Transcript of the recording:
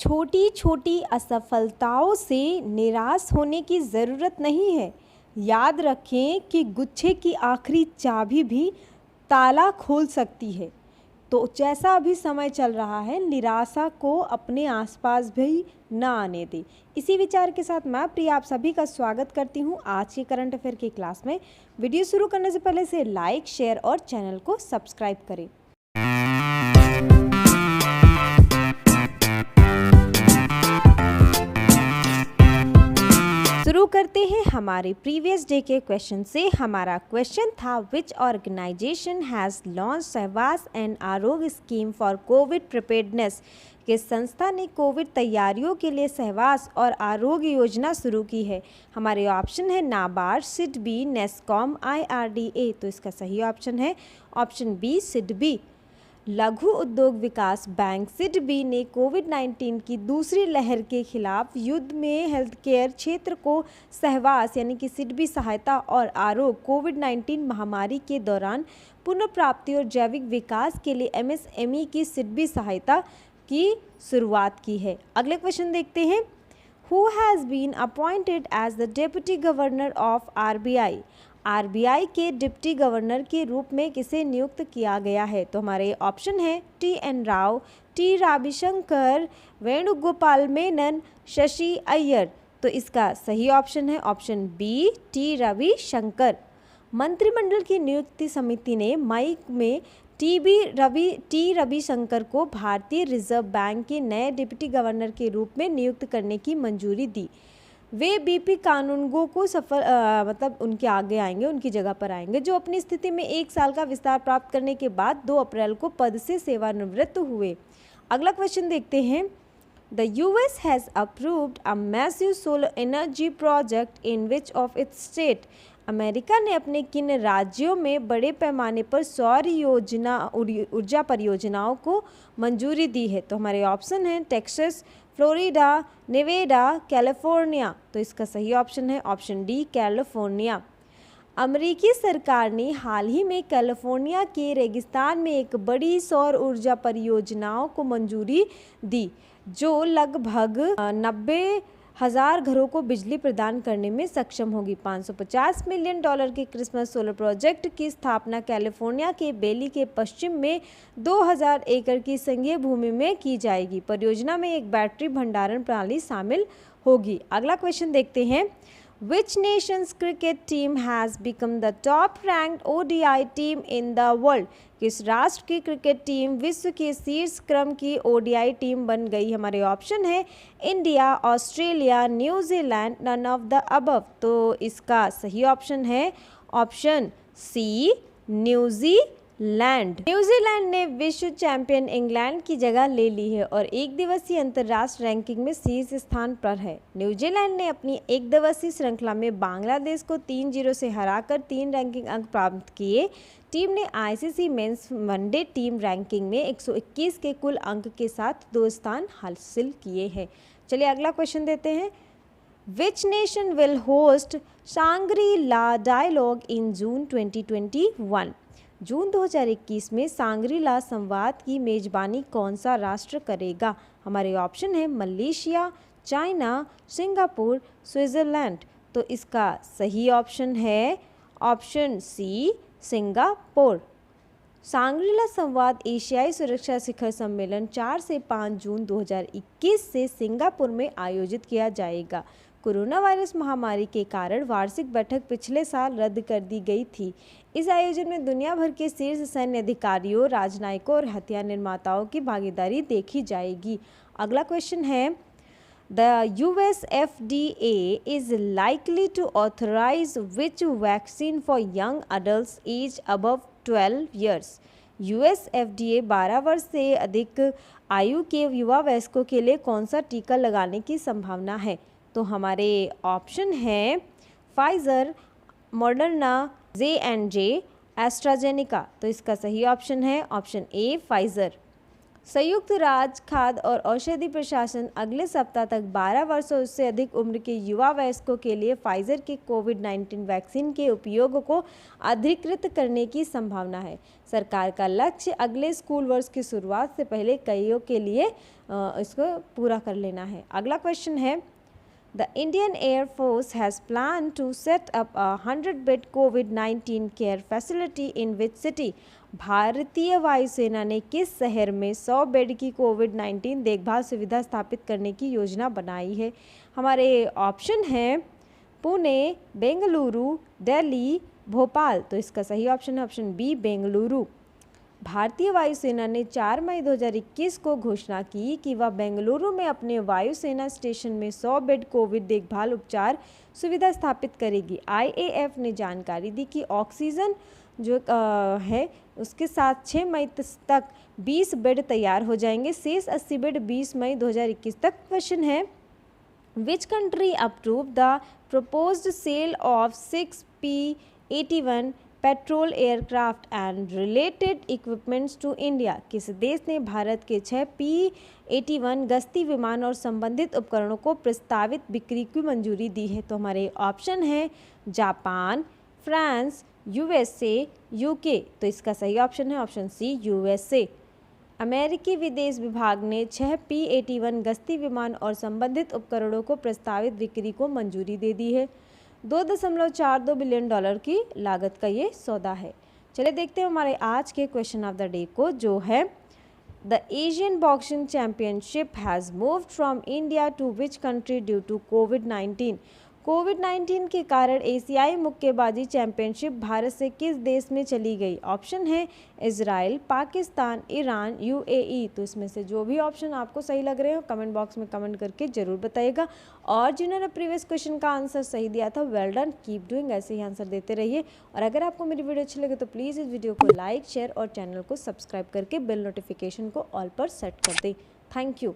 छोटी छोटी असफलताओं से निराश होने की ज़रूरत नहीं है। याद रखें कि गुच्छे की आखिरी चाबी भी ताला खोल सकती है। तो जैसा अभी समय चल रहा है, निराशा को अपने आसपास भी ना आने दें। इसी विचार के साथ मैं प्रिया आप सभी का स्वागत करती हूँ आज के करंट अफेयर की क्लास में। वीडियो शुरू करने से पहले से लाइक, शेयर और चैनल को सब्सक्राइब करें। शुरू करते हैं हमारे प्रीवियस डे के क्वेश्चन से। हमारा क्वेश्चन था विच ऑर्गेनाइजेशन हैज़ लॉन्च सहवास एंड आरोग्य स्कीम फॉर कोविड प्रिपेयर्डनेस। किस संस्था ने कोविड तैयारियों के लिए सहवास और आरोग्य योजना शुरू की है। हमारे ऑप्शन है नाबार्ड, सिडबी, नेस्कॉम, IRDA। तो इसका सही ऑप्शन है ऑप्शन बी, सिडबी। लघु उद्योग विकास बैंक सिडबी ने कोविड-19 की दूसरी लहर के खिलाफ युद्ध में हेल्थ केयर क्षेत्र को सहवास यानी कि सिडबी सहायता और आरोग्य कोविड-19 महामारी के दौरान पुनर्प्राप्ति और जैविक विकास के लिए MSME की सिडबी सहायता की शुरुआत की है। अगले क्वेश्चन देखते हैं। Who has been appointed as the deputy governor of RBI। RBI के डिप्टी गवर्नर के रूप में किसे नियुक्त किया गया है। तो हमारे ऑप्शन है TN राव, T रविशंकर, वेणुगोपाल मेनन, शशि अय्यर। तो इसका सही ऑप्शन है ऑप्शन बी, T रविशंकर। मंत्रिमंडल की नियुक्ति समिति ने मई में T रविशंकर को भारतीय रिजर्व बैंक के नए डिप्टी गवर्नर के रूप में नियुक्त करने की मंजूरी दी। वे BP कानूनगो को मतलब उनके आगे आएंगे, उनकी जगह पर आएंगे, जो अपनी स्थिति में 1 साल का विस्तार प्राप्त करने के बाद 2 अप्रैल को पद से सेवानिवृत्त हुए। अगला क्वेश्चन देखते हैं। The US has approved a massive solar energy project in which of its state. America ने अपने किन राज्यों में बड़े पैमाने पर सौर ऊर्जा परियोजनाओं को मंजूरी दी है। तो हमारे ऑप्शन हैं टेक्सास, फ्लोरिडा, नेवाडा, कैलिफोर्निया। तो इसका सही ऑप्शन है ऑप्शन डी, कैलिफोर्निया। अमेरिकी सरकार ने हाल ही में कैलिफोर्निया के रेगिस्तान में एक बड़ी सौर ऊर्जा परियोजनाओं को मंजूरी दी, जो लगभग 90,000 घरों को बिजली प्रदान करने में सक्षम होगी। $550 मिलियन के क्रिसमस सोलर प्रोजेक्ट की स्थापना कैलिफोर्निया के बेली के पश्चिम में 2000 एकड़ की संघीय भूमि में की जाएगी। परियोजना में एक बैटरी भंडारण प्रणाली शामिल होगी। अगला क्वेश्चन देखते हैं। Which nation's cricket team has become the top-ranked ODI team in the world? किस राष्ट्र की क्रिकेट टीम विश्व के शीर्ष क्रम की ODI टीम बन गई। हमारे ऑप्शन है India, Australia, New Zealand, none of the above. तो इसका सही ऑप्शन है ऑप्शन सी, न्यूजीलैंड। न्यूजीलैंड ने विश्व चैंपियन इंग्लैंड की जगह ले ली है और एक दिवसीय अंतर्राष्ट्रीय रैंकिंग में शीर्ष स्थान पर है। न्यूजीलैंड ने अपनी एक दिवसीय श्रृंखला में बांग्लादेश को 3-0 से हराकर 3 रैंकिंग अंक प्राप्त किए। टीम ने ICC men's one day team ranking में 121 के कुल अंक के साथ 2 स्थान हासिल किए हैं। चलिए अगला क्वेश्चन देते हैं। Which nation will host Shangri-La Dialogue in June 2021? जून 2021 में सांग्री-ला संवाद की मेजबानी कौन सा राष्ट्र करेगा। हमारे ऑप्शन है मलेशिया, चाइना, सिंगापुर, स्विट्जरलैंड। तो इसका सही ऑप्शन है ऑप्शन सी, सिंगापुर। सांग्री-ला संवाद एशियाई सुरक्षा शिखर सम्मेलन 4 से 5 जून 2021 से सिंगापुर में आयोजित किया जाएगा। कोरोना वायरस महामारी के कारण वार्षिक बैठक पिछले साल रद्द कर दी गई थी। इस आयोजन में दुनिया भर के शीर्ष सैन्य अधिकारियों, राजनयिकों और हथियार निर्माताओं की भागीदारी देखी जाएगी। अगला क्वेश्चन है। The US FDA is likely to authorize which vaccine for young adults aged above 12 years? US FDA 12 वर्ष से अधिक आयु के युवा वयस्कों के लिए कौन सा टीका लगाने की संभावना है। तो हमारे ऑप्शन हैं फाइजर, मॉडर्ना, J&J, एस्ट्राजेनिका। तो इसका सही ऑप्शन है ऑप्शन ए, फाइजर। संयुक्त राज्य खाद्य और औषधि प्रशासन अगले सप्ताह तक 12 वर्ष और उससे अधिक उम्र के युवा वयस्कों के लिए फाइजर के कोविड-19 वैक्सीन के उपयोग को अधिकृत करने की संभावना है। सरकार का लक्ष्य अगले स्कूल वर्ष की शुरुआत से पहले कईयों के लिए इसको पूरा कर लेना है। अगला क्वेश्चन है, The Indian Air Force has planned to set up a 100-bed COVID-19 care facility in which city? भारतीय वायुसेना ने किस शहर में 100 बेड की कोविड-19 देखभाल सुविधा स्थापित करने की योजना बनाई है? हमारे ऑप्शन हैं पुणे, बेंगलुरु, दिल्ली, भोपाल। तो इसका सही ऑप्शन है ऑप्शन बी, बेंगलुरु। भारतीय वायुसेना ने 4 मई 2021 को घोषणा की कि वह बेंगलुरु में अपने वायुसेना स्टेशन में 100 बेड कोविड देखभाल उपचार सुविधा स्थापित करेगी। IAF ने जानकारी दी कि ऑक्सीजन जो है उसके साथ 6 मई तक 20 बेड तैयार हो जाएंगे, शेष 80 बेड 20 मई 2021 तक। क्वेश्चन है, which country approve the proposed sale of 6 P-81 patrol aircraft and related equipments to India? किस देश ने भारत के 6 P-81 गश्ती विमान और संबंधित उपकरणों को प्रस्तावित बिक्री की मंजूरी दी है? तो हमारे ऑप्शन है जापान, फ्रांस, USA, UK। तो इसका सही ऑप्शन है ऑप्शन सी, USA। अमेरिकी विदेश विभाग ने 6 P-81 गश्ती विमान और संबंधित उपकरणों को प्रस्तावित बिक्री को मंजूरी दे दी है। $2.42 बिलियन की लागत का ये सौदा है। चलिए देखते हैं हमारे आज के क्वेश्चन ऑफ द डे को, जो है the Asian boxing championship has moved from India to which country due to कोविड-19? कोविड-19 के कारण एशियाई मुक्केबाजी चैंपियनशिप भारत से किस देश में चली गई? ऑप्शन है इजराइल, पाकिस्तान, ईरान, UAE। तो इसमें से जो भी ऑप्शन आपको सही लग रहे हो कमेंट बॉक्स में कमेंट करके ज़रूर बताइएगा। और जिन्होंने प्रीवियस क्वेश्चन का आंसर सही दिया था, वेल डन, कीप डूइंग, ऐसे ही आंसर देते रहिए। और अगर आपको मेरी वीडियो अच्छी लगे तो प्लीज़ इस वीडियो को लाइक, शेयर और चैनल को सब्सक्राइब करके बेल नोटिफिकेशन को ऑल पर सेट कर दें। Thank you.